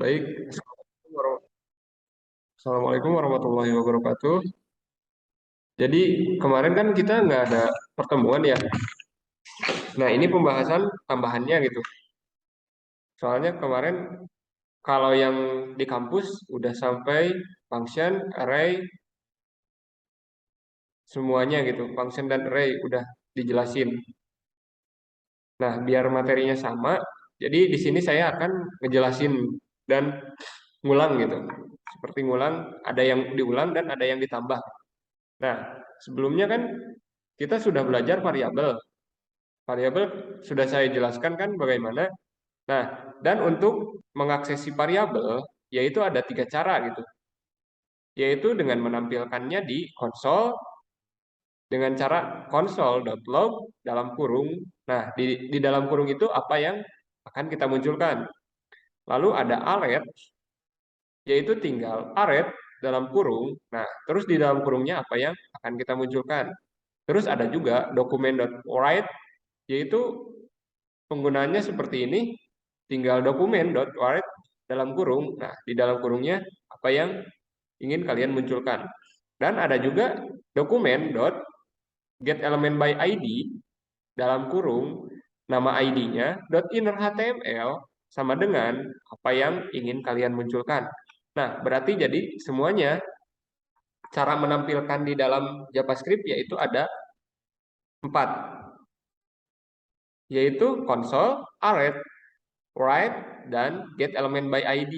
Baik, Assalamualaikum warahmatullahi wabarakatuh. Jadi kemarin kan kita nggak ada pertemuan ya. Nah ini pembahasan tambahannya gitu. Soalnya kemarin kalau yang di kampus udah sampai function, array, semuanya gitu. Function dan array udah dijelasin. Nah biar materinya sama, jadi di sini saya akan ngejelasin dan ngulang gitu. Seperti ngulang, ada yang diulang dan ada yang ditambah. Nah sebelumnya kan kita sudah belajar variabel. Variabel sudah saya jelaskan kan bagaimana. Nah, dan untuk mengaksesi variabel, yaitu ada tiga cara gitu. Yaitu dengan menampilkannya di konsol, dengan cara console.log dalam kurung. Nah, di dalam kurung itu apa yang akan kita munculkan. Lalu ada arith, yaitu tinggal arith dalam kurung. Nah, terus di dalam kurungnya apa yang akan kita munculkan. Terus ada juga dokumen.write, yaitu penggunaannya seperti ini, tinggal dokumen.write dalam kurung. Nah, di dalam kurungnya apa yang ingin kalian munculkan. Dan ada juga dokumen.getElementById dalam kurung nama ID-nya .innerHTML sama dengan apa yang ingin kalian munculkan. Nah, berarti jadi semuanya cara menampilkan di dalam JavaScript yaitu ada 4, yaitu console, array, write, dan getElementById.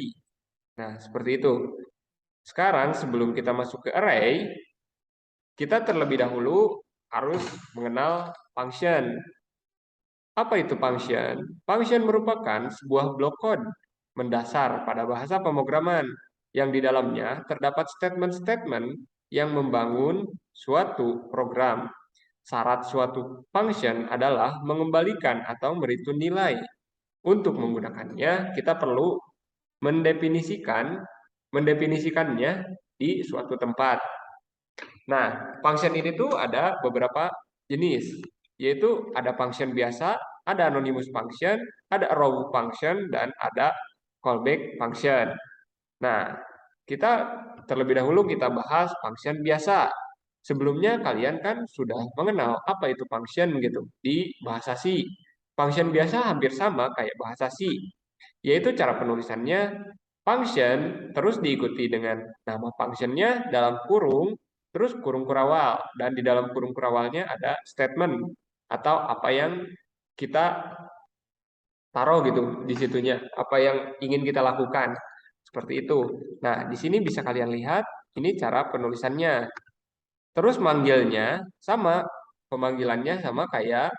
Nah, seperti itu. Sekarang sebelum kita masuk ke array, kita terlebih dahulu harus mengenal function. Apa itu function? Function merupakan sebuah blok kode mendasar pada bahasa pemrograman yang di dalamnya terdapat statement-statement yang membangun suatu program. Syarat suatu function adalah mengembalikan atau mereturn nilai. Untuk menggunakannya, kita perlu mendefinisikannya di suatu tempat. Nah, function ini tuh ada beberapa jenis, yaitu ada function biasa, ada anonymous function, ada arrow function, dan ada callback function. Nah, kita terlebih dahulu kita bahas function biasa. Sebelumnya kalian kan sudah mengenal apa itu function gitu di bahasa C. Function biasa hampir sama kayak bahasa C, yaitu cara penulisannya function terus diikuti dengan nama functionnya dalam kurung terus kurung kurawal, dan di dalam kurung kurawalnya ada statement atau apa yang kita taruh gitu di situnya, apa yang ingin kita lakukan seperti itu. Nah di sini bisa kalian lihat ini cara penulisannya. Terus manggilnya sama, pemanggilannya sama kayak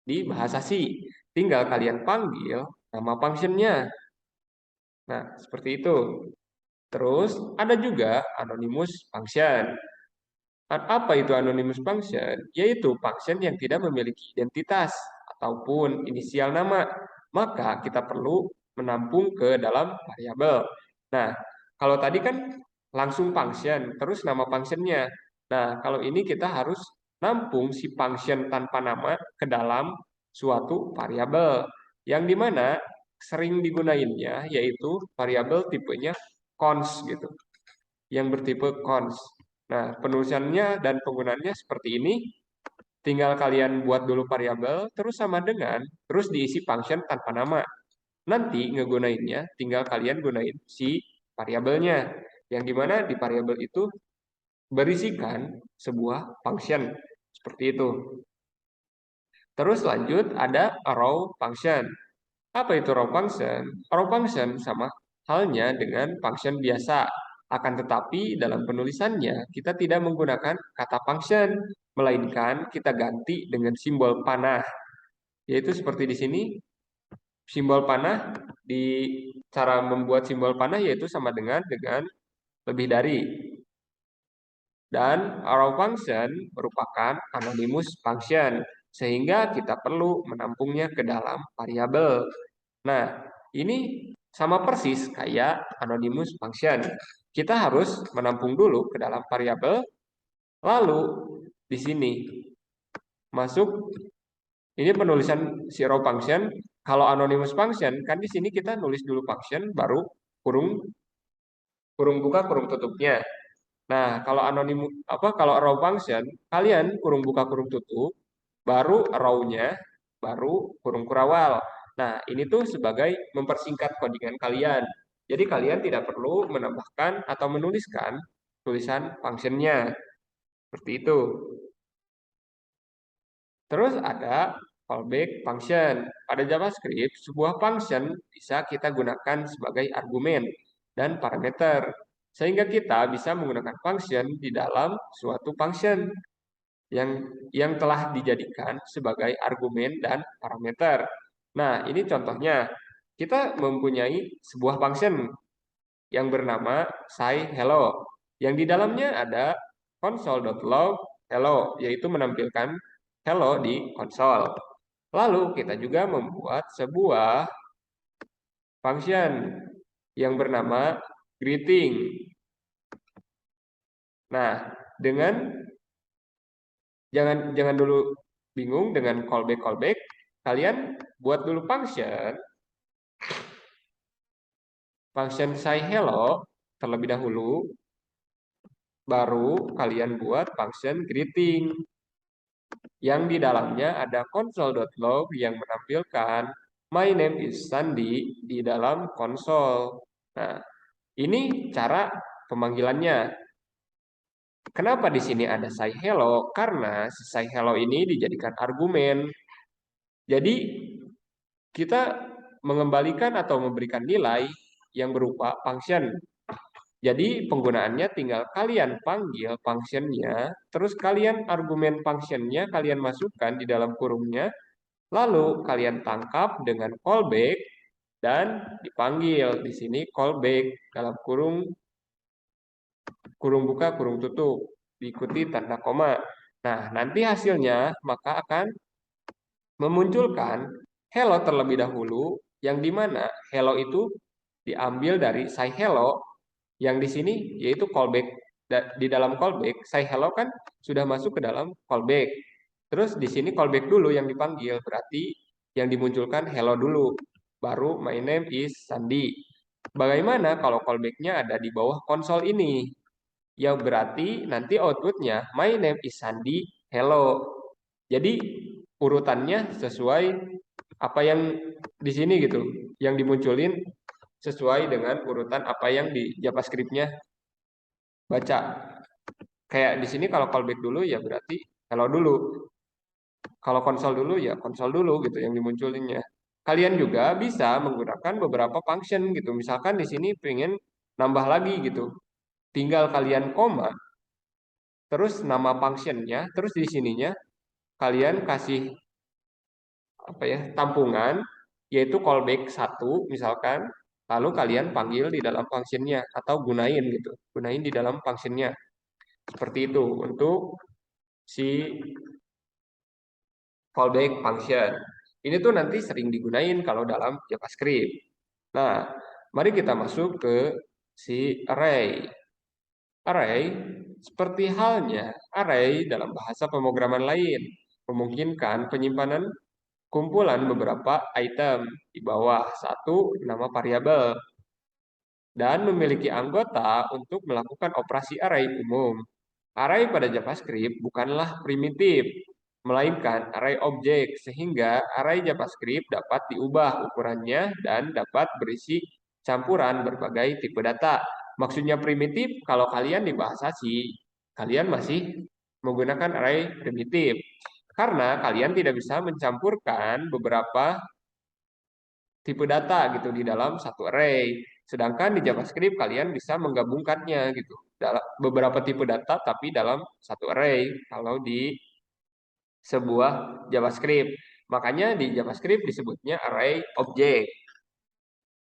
di bahasa C, tinggal kalian panggil nama functionnya. Nah, seperti itu. Terus ada juga anonymous function. Apa itu anonymous function? Yaitu function yang tidak memiliki identitas ataupun inisial nama. Maka kita perlu menampung ke dalam variabel. Nah, kalau tadi kan langsung function, terus nama functionnya. Nah, kalau ini kita harus nampung si function tanpa nama ke dalam suatu variabel. Yang dimana sering digunainnya yaitu variabel tipenya const gitu, yang bertipe const. Nah, penulisannya dan penggunaannya seperti ini. Tinggal kalian buat dulu variabel, terus sama dengan, terus diisi function tanpa nama. Nanti ngegunainnya, tinggal kalian gunain si variabelnya. Yang dimana di variabel itu berisikan sebuah function. Seperti itu. Terus lanjut ada arrow function. Apa itu row function? Row function sama halnya dengan function biasa. Akan tetapi dalam penulisannya kita tidak menggunakan kata function, melainkan kita ganti dengan simbol panah. Yaitu seperti di sini, simbol panah, di cara membuat simbol panah yaitu sama dengan lebih dari. Dan arrow function merupakan anonymous function, sehingga kita perlu menampungnya ke dalam variabel. Nah, ini sama persis kayak anonymous function. Kita harus menampung dulu ke dalam variabel, lalu di sini masuk ini penulisan si raw function. Kalau anonymous function kan di sini kita nulis dulu function baru kurung kurung buka kurung tutupnya. Nah, kalau anonim kalau row function, kalian kurung buka kurung tutup, baru row-nya, baru kurung kurawal. Nah, ini tuh sebagai mempersingkat codingan kalian. Jadi kalian tidak perlu menambahkan atau menuliskan tulisan functionnya. Seperti itu. Terus ada callback function. Pada JavaScript, sebuah function bisa kita gunakan sebagai argumen dan parameter. Sehingga kita bisa menggunakan function di dalam suatu function yang telah dijadikan sebagai argumen dan parameter. Nah, ini contohnya. Kita mempunyai sebuah function yang bernama say_hello, yang di dalamnya ada console.log hello, yaitu menampilkan hello di konsol. Lalu kita juga membuat sebuah function yang bernama greeting. Nah, jangan dulu bingung dengan callback. Kalian buat dulu function say_hello terlebih dahulu, baru kalian buat function greeting yang di dalamnya ada console.log yang menampilkan my name is Sandi di dalam konsol. Nah, ini cara pemanggilannya. Kenapa di sini ada say_hello? Karena si say_hello ini dijadikan argumen. Jadi kita mengembalikan atau memberikan nilai yang berupa function. Jadi penggunaannya tinggal kalian panggil functionnya, terus kalian argumen functionnya kalian masukkan di dalam kurungnya, lalu kalian tangkap dengan callback dan dipanggil di sini callback dalam kurung buka kurung tutup diikuti tanda koma. Nah, nanti hasilnya maka akan memunculkan hello terlebih dahulu, yang dimana hello itu diambil dari say_hello yang di sini yaitu callback. Di dalam callback say_hello kan sudah masuk ke dalam callback. Terus di sini callback dulu yang dipanggil, berarti yang dimunculkan hello dulu, baru my name is Sandi. Bagaimana kalau callbacknya ada di bawah konsol ini? Yang berarti nanti outputnya my name is Sandi hello. Jadi urutannya sesuai apa yang di sini gitu, yang dimunculin sesuai dengan urutan apa yang di JavaScript-nya baca. Kayak di sini kalau callback dulu ya berarti hello dulu. Kalau konsol dulu ya konsol dulu gitu yang dimunculinnya. Kalian juga bisa menggunakan beberapa function gitu. Misalkan di sini pengen nambah lagi gitu. Tinggal kalian koma, terus nama functionnya, terus di sininya kalian kasih tampungan, yaitu callback 1 misalkan, lalu kalian panggil di dalam functionnya atau gunain gitu. Gunain di dalam functionnya. Seperti itu untuk si callback function. Ini tuh nanti sering digunain kalau dalam JavaScript. Nah, mari kita masuk ke si array. Array, seperti halnya array dalam bahasa pemrograman lain, memungkinkan penyimpanan kumpulan beberapa item di bawah satu nama variabel dan memiliki anggota untuk melakukan operasi array umum. Array pada JavaScript bukanlah primitif, melainkan array objek, sehingga array JavaScript dapat diubah ukurannya dan dapat berisi campuran berbagai tipe data. Maksudnya primitif, kalau kalian di bahasa C, kalian masih menggunakan array primitif. Karena kalian tidak bisa mencampurkan beberapa tipe data gitu di dalam satu array. Sedangkan di JavaScript kalian bisa menggabungkannya gitu. Dalam beberapa tipe data tapi dalam satu array kalau di sebuah JavaScript. Makanya di JavaScript disebutnya array object.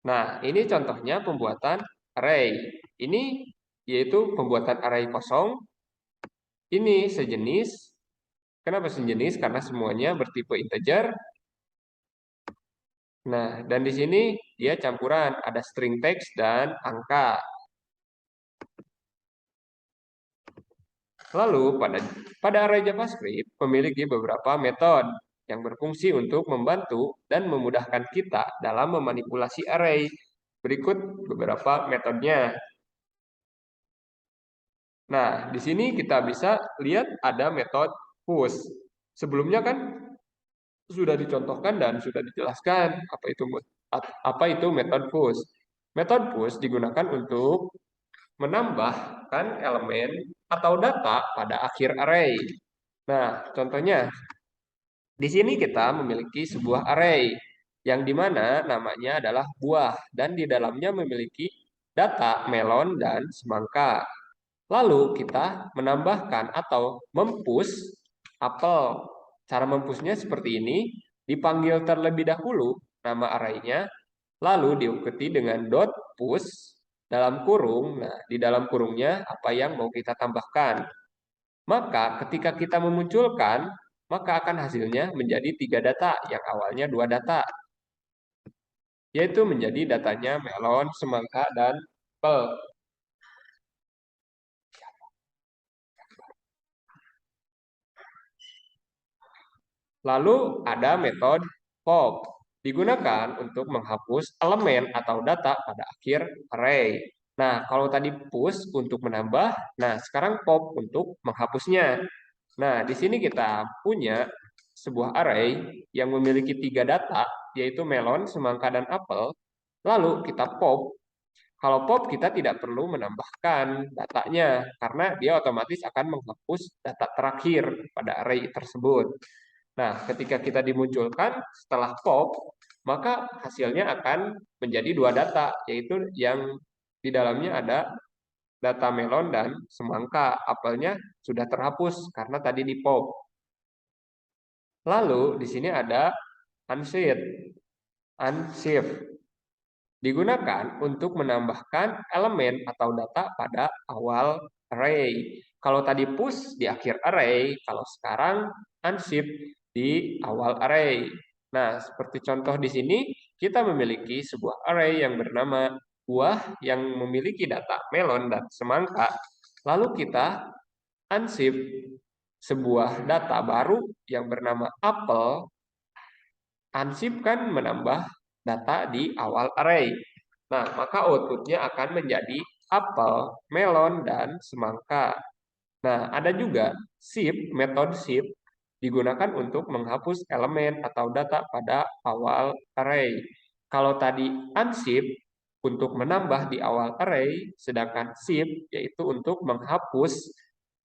Nah, ini contohnya pembuatan array. Ini yaitu pembuatan array kosong. Ini sejenis. Kenapa sejenis? Karena semuanya bertipe integer. Nah, dan di sini dia campuran, ada string text dan angka. Lalu pada array JavaScript memiliki beberapa metode yang berfungsi untuk membantu dan memudahkan kita dalam memanipulasi array. berikut beberapa metodenya. Nah, di sini kita bisa lihat ada metode push. Sebelumnya kan sudah dicontohkan dan sudah dijelaskan apa itu metode push. Metode push digunakan untuk menambahkan elemen atau data pada akhir array. Nah, contohnya di sini kita memiliki sebuah array yang dimana namanya adalah buah dan di dalamnya memiliki data melon dan semangka. Lalu kita menambahkan atau mempush apel. Cara mempushnya seperti ini, dipanggil terlebih dahulu nama arraynya, lalu diikuti dengan dot push dalam kurung. Nah, di dalam kurungnya apa yang mau kita tambahkan. Maka ketika kita memunculkan, maka akan hasilnya menjadi 3 data yang awalnya 2 data, yaitu menjadi datanya melon, semangka, dan apel. Lalu ada metode pop, digunakan untuk menghapus elemen atau data pada akhir array. Nah, kalau tadi push untuk menambah, nah sekarang pop untuk menghapusnya. Nah, di sini kita punya sebuah array yang memiliki 3 data, yaitu melon, semangka, dan apel. Lalu kita pop. Kalau pop kita tidak perlu menambahkan datanya, karena dia otomatis akan menghapus data terakhir pada array tersebut. Nah, ketika kita dimunculkan setelah pop, maka hasilnya akan menjadi 2 data, yaitu yang di dalamnya ada data melon dan semangka. Apelnya sudah terhapus karena tadi di pop. Lalu di sini ada unshift. Unshift digunakan untuk menambahkan elemen atau data pada awal array. Kalau tadi push di akhir array, kalau sekarang unshift di awal array. Nah, seperti contoh di sini, kita memiliki sebuah array yang bernama buah yang memiliki data melon dan semangka. Lalu kita unshift sebuah data baru yang bernama apel. Unshift kan menambah data di awal array. Nah, maka outputnya akan menjadi apel, melon, dan semangka. Nah, ada juga shift, metode shift digunakan untuk menghapus elemen atau data pada awal array. Kalau tadi unshift untuk menambah di awal array, sedangkan shift yaitu untuk menghapus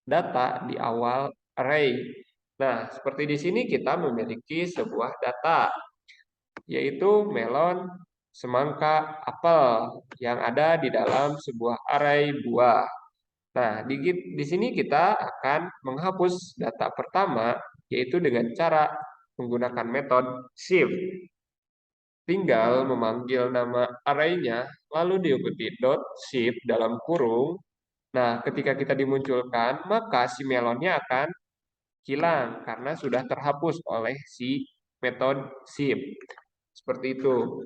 data di awal array. Nah, seperti di sini kita memiliki sebuah data, yaitu melon, semangka, apel yang ada di dalam sebuah array buah. Nah, di sini kita akan menghapus data pertama, yaitu dengan cara menggunakan metode shift. Tinggal memanggil nama array-nya, lalu diikuti dot shift dalam kurung. Nah, ketika kita dimunculkan, maka si melonnya akan hilang karena sudah terhapus oleh si metode shift. Seperti itu.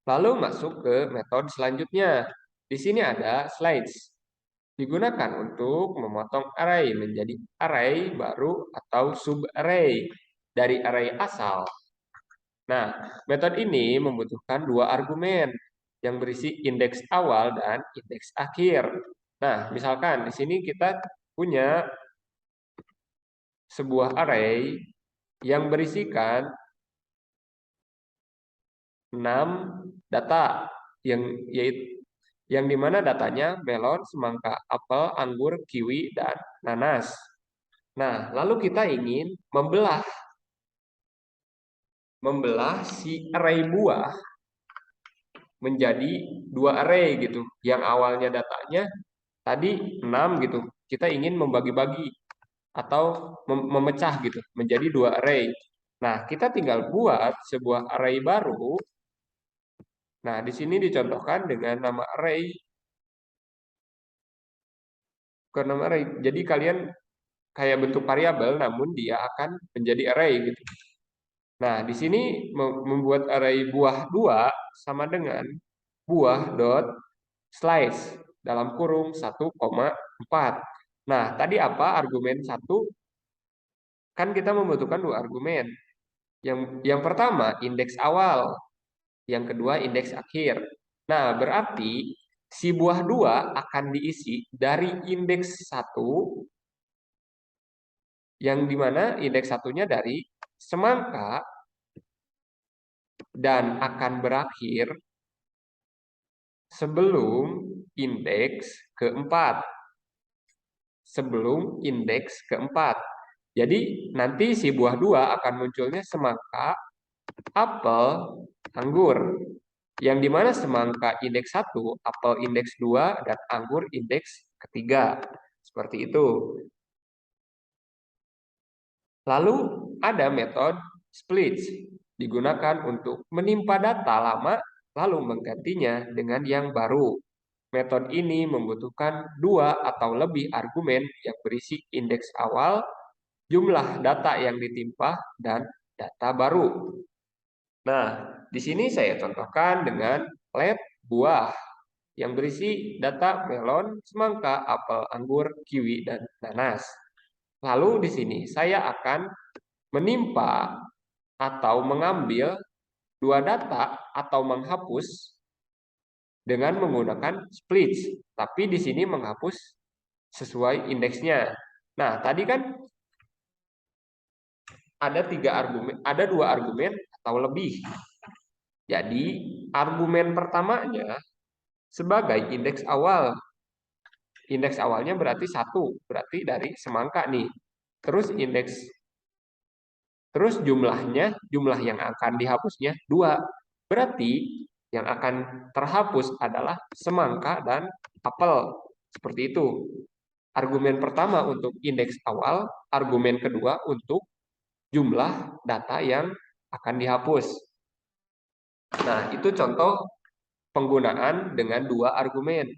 Lalu masuk ke metode selanjutnya. Di sini ada slice. Digunakan untuk memotong array menjadi array baru atau sub-array dari array asal. Nah, metode ini membutuhkan 2 argumen yang berisi indeks awal dan indeks akhir. Nah, misalkan di sini kita punya sebuah array yang berisikan 6 data yang dimana datanya melon, semangka, apel, anggur, kiwi, dan nanas. Nah, lalu kita ingin membelah si array buah menjadi 2 array gitu. Yang awalnya datanya tadi 6 gitu. Kita ingin membagi-bagi atau memecah gitu menjadi 2 array. Nah, kita tinggal buat sebuah array baru. Nah, di sini dicontohkan dengan nama array. Bukan nama array. Jadi kalian kayak bentuk variabel namun dia akan menjadi array gitu. Nah, di sini membuat array buah 2 sama dengan buah dot slice dalam kurung 1,4. Nah, tadi apa argumen 1? Kan kita membutuhkan 2 argumen. Yang pertama indeks awal, yang kedua indeks akhir. Nah, berarti si buah 2 akan diisi dari indeks 1, yang dimana indeks satunya dari semangka, dan akan berakhir sebelum indeks keempat. Sebelum indeks keempat. Jadi nanti si buah 2 akan munculnya semangka, apel, anggur. Yang dimana semangka indeks 1, apel indeks 2, dan anggur indeks ketiga. Seperti itu. Lalu ada metode split, digunakan untuk menimpa data lama lalu menggantinya dengan yang baru. Metode ini membutuhkan 2 atau lebih argumen yang berisi indeks awal, jumlah data yang ditimpa, dan data baru. Nah, di sini saya contohkan dengan lab buah yang berisi data melon, semangka, apel, anggur, kiwi, dan nanas. Lalu di sini saya akan menimpa atau mengambil 2 data atau menghapus dengan menggunakan split. Tapi di sini menghapus sesuai indeksnya. Nah, tadi kan ada 2 argumen atau lebih. Jadi, argumen pertamanya sebagai indeks awal. Indeks awalnya berarti 1, berarti dari semangka nih. Terus jumlah yang akan dihapusnya 2. Berarti yang akan terhapus adalah semangka dan apel. Seperti itu. Argumen pertama untuk indeks awal, argumen kedua untuk jumlah data yang akan dihapus. Nah, itu contoh penggunaan dengan 2 argumen.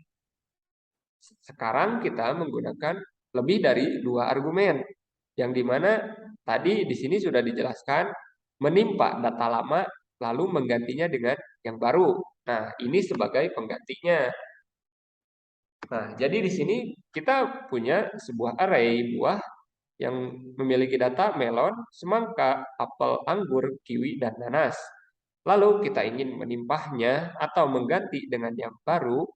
Sekarang kita menggunakan lebih dari 2 argumen, yang dimana tadi di sini sudah dijelaskan menimpa data lama lalu menggantinya dengan yang baru. Nah, ini sebagai penggantinya. Nah, jadi di sini kita punya sebuah array buah yang memiliki data melon, semangka, apel, anggur, kiwi, dan nanas. Lalu kita ingin menimpahnya atau mengganti dengan yang baru,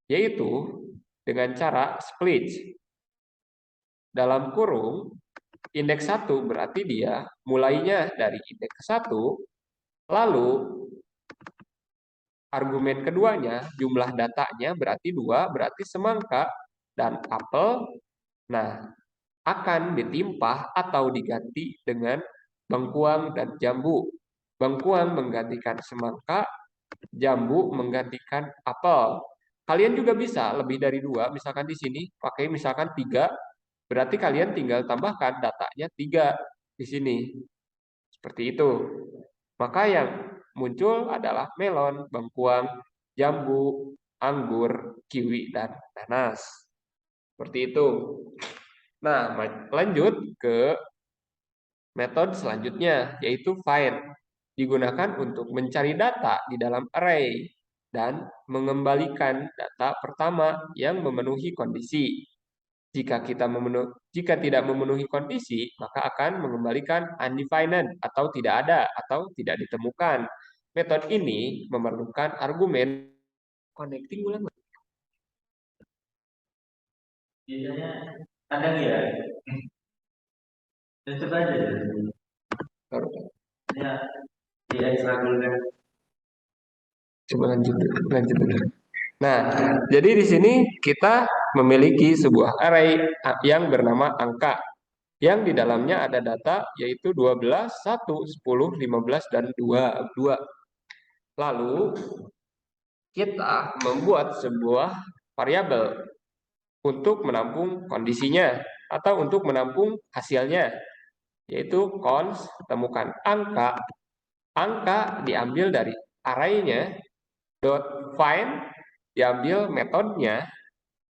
yaitu dengan cara split. Dalam kurung, indeks 1 berarti dia mulainya dari indeks 1, lalu argumen keduanya, jumlah datanya berarti 2, berarti semangka dan apel. Nah, akan ditimpah atau diganti dengan bengkuang dan jambu. Bengkuang menggantikan semangka, jambu menggantikan apel. Kalian juga bisa lebih dari 2, misalkan di sini pakai misalkan 3, berarti kalian tinggal tambahkan datanya 3 di sini. Seperti itu. Maka yang muncul adalah melon, bengkuang, jambu, anggur, kiwi, dan nanas. Seperti itu. Nah, lanjut ke metode selanjutnya, yaitu find. Digunakan untuk mencari data di dalam array dan mengembalikan data pertama yang memenuhi kondisi. Jika tidak memenuhi kondisi, maka akan mengembalikan undefined atau tidak ada atau tidak ditemukan. Metode ini memerlukan argumen connecting ulang. Biasanya ada ya. Tutup aja. Ya, ya struggle kan. Coba lanjut dulu. Nah, jadi di sini kita memiliki sebuah array yang bernama angka, yang di dalamnya ada data yaitu 12, 1, 10, 15, dan 2. Lalu kita membuat sebuah variabel untuk menampung kondisinya atau untuk menampung hasilnya, yaitu const temukan angka. Angka diambil dari array-nya, dot find diambil metodenya,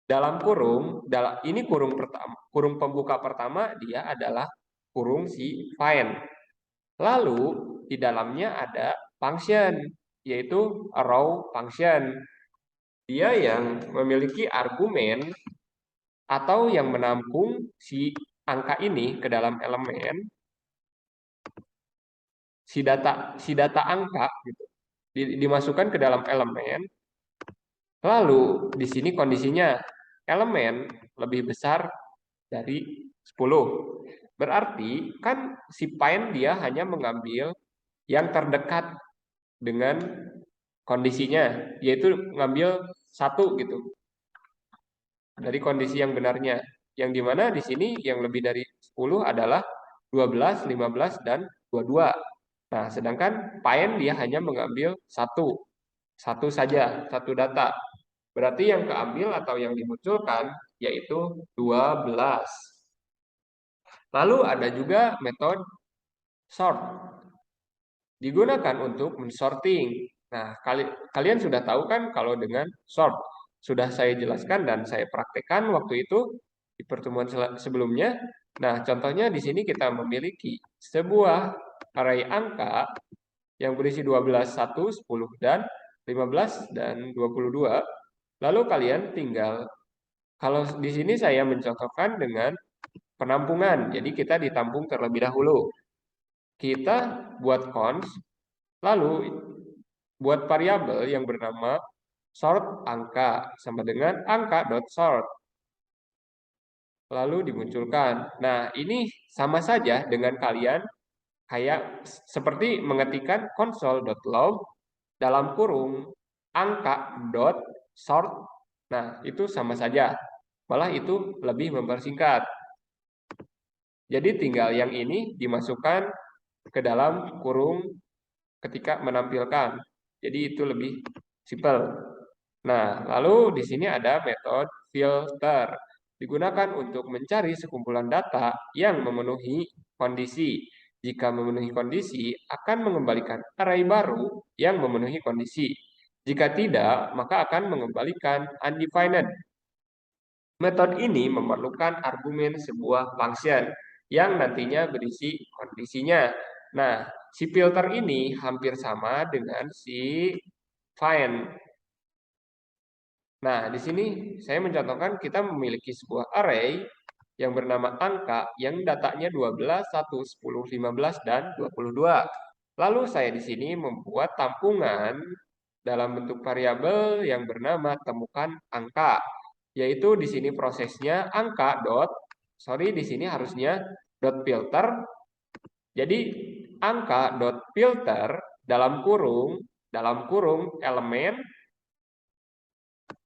dalam kurung, ini kurung pertama, kurung pembuka pertama dia adalah kurung si find. Lalu di dalamnya ada function, yaitu row function. Dia yang memiliki argumen atau yang menampung si angka ini ke dalam elemen, si data angka gitu, dimasukkan ke dalam elemen. Lalu di sini kondisinya elemen lebih besar dari 10. Berarti kan si Pine dia hanya mengambil yang terdekat dengan kondisinya, yaitu ngambil satu gitu dari kondisi yang benarnya. Yang dimana di sini yang lebih dari 10 adalah 12, 15, dan 22. Nah, sedangkan Pine dia hanya mengambil satu saja, satu data. Berarti yang keambil atau yang dimunculkan yaitu 12. Lalu ada juga metode sort. Digunakan untuk mensorting. Nah, kalian sudah tahu kan kalau dengan sort. Sudah saya jelaskan dan saya praktekkan waktu itu di pertemuan sebelumnya. Nah, contohnya di sini kita memiliki sebuah array angka yang berisi 12, 1, 10, dan 15, dan 22. Lalu kalian tinggal, kalau di sini saya mencontohkan dengan penampungan. Jadi kita ditampung terlebih dahulu. Kita buat cons, lalu buat variabel yang bernama sort angka sama dengan angka.sort. Lalu dimunculkan. Nah, ini sama saja dengan kalian kayak seperti mengetikkan console.log dalam kurung angka.sort. Nah, itu sama saja. Malah itu lebih mempersingkat. Jadi tinggal yang ini dimasukkan ke dalam kurung ketika menampilkan. Jadi itu lebih simpel. Nah, lalu di sini ada metode filter. Digunakan untuk mencari sekumpulan data yang memenuhi kondisi. Jika memenuhi kondisi, akan mengembalikan array baru yang memenuhi kondisi. Jika tidak, maka akan mengembalikan undefined. Metode ini memerlukan argumen sebuah function yang nantinya berisi kondisinya. Nah, si filter ini hampir sama dengan si find. Nah, di sini saya mencontohkan kita memiliki sebuah array yang bernama angka yang datanya 12, 1, 10, 15, dan 22. Lalu saya di sini membuat tampungan dalam bentuk variabel yang bernama temukan angka. Yaitu di sini prosesnya angka dot, sorry di sini harusnya dot filter. Jadi angka dot filter dalam kurung elemen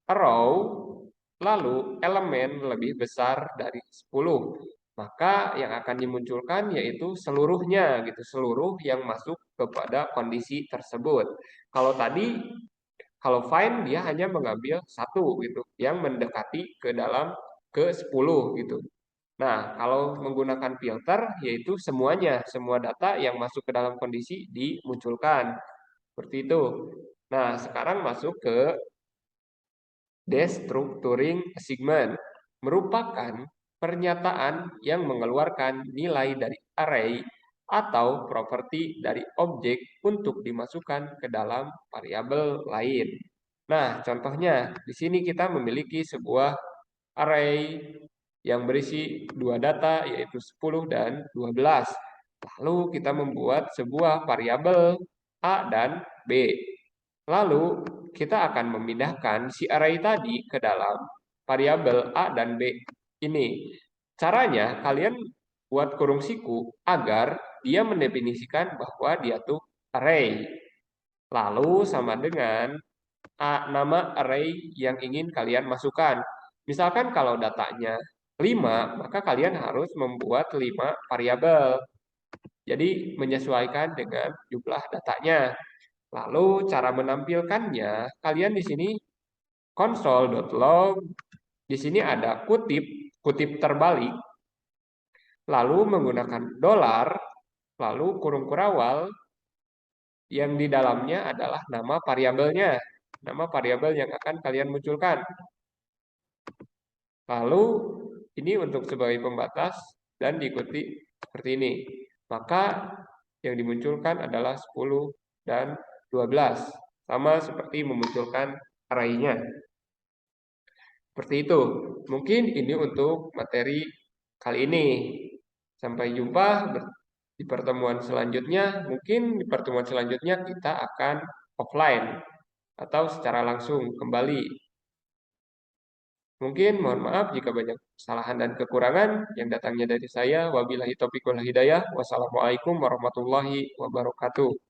row, lalu elemen lebih besar dari 10. Maka yang akan dimunculkan yaitu seluruhnya gitu, seluruh yang masuk kepada kondisi tersebut. Kalau tadi kalau find dia hanya mengambil satu gitu yang mendekati ke dalam ke 10 gitu. Nah, kalau menggunakan filter yaitu semuanya, semua data yang masuk ke dalam kondisi dimunculkan. Seperti itu. Nah, sekarang masuk ke destructuring assignment merupakan pernyataan yang mengeluarkan nilai dari array atau properti dari objek untuk dimasukkan ke dalam variabel lain. Nah, contohnya di sini kita memiliki sebuah array yang berisi dua data yaitu 10 dan 12. Lalu kita membuat sebuah variabel A dan B. Lalu kita akan memindahkan si array tadi ke dalam variabel A dan B ini. Caranya kalian buat kurung siku agar dia mendefinisikan bahwa dia tuh array. Lalu sama dengan nama array yang ingin kalian masukkan. Misalkan kalau datanya 5, maka kalian harus membuat 5 variabel. Jadi menyesuaikan dengan jumlah datanya. Lalu cara menampilkannya, kalian di sini console.log, di sini ada kutip terbalik, lalu menggunakan dolar, lalu kurung kurawal, yang di dalamnya adalah nama variabelnya, nama variabel yang akan kalian munculkan. Lalu ini untuk sebagai pembatas dan diikuti seperti ini. Maka yang dimunculkan adalah 10 dan 12. Sama seperti memunculkan array-nya. Seperti itu. Mungkin ini untuk materi kali ini. Sampai jumpa di pertemuan selanjutnya. Mungkin di pertemuan selanjutnya kita akan offline atau secara langsung kembali. Mungkin mohon maaf jika banyak kesalahan dan kekurangan yang datangnya dari saya. Wabillahi taufiq wal hidayah. Wassalamualaikum warahmatullahi wabarakatuh.